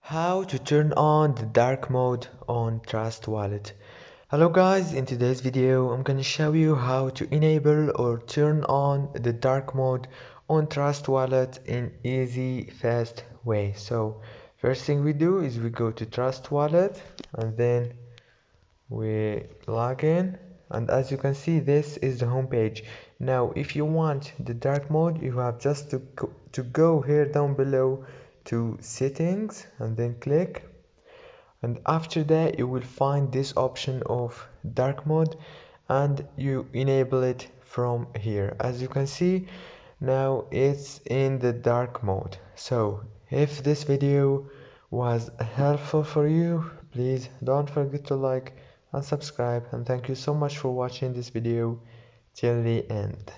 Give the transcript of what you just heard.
How to turn on the dark mode on Trust Wallet. Hello guys, in today's video I'm gonna show you how to enable or turn on the dark mode on Trust Wallet in easy fast way. So first thing we do is we go to Trust Wallet and then we log in, and as you can see this is the home page. Now if you want the dark mode you have just to go here down below to settings and then click, and after that you will find this option of dark mode and you enable it from here. As you can see now it's in the dark mode. So if this video was helpful for you, please don't forget to like and subscribe, and thank you so much for watching this video till the end.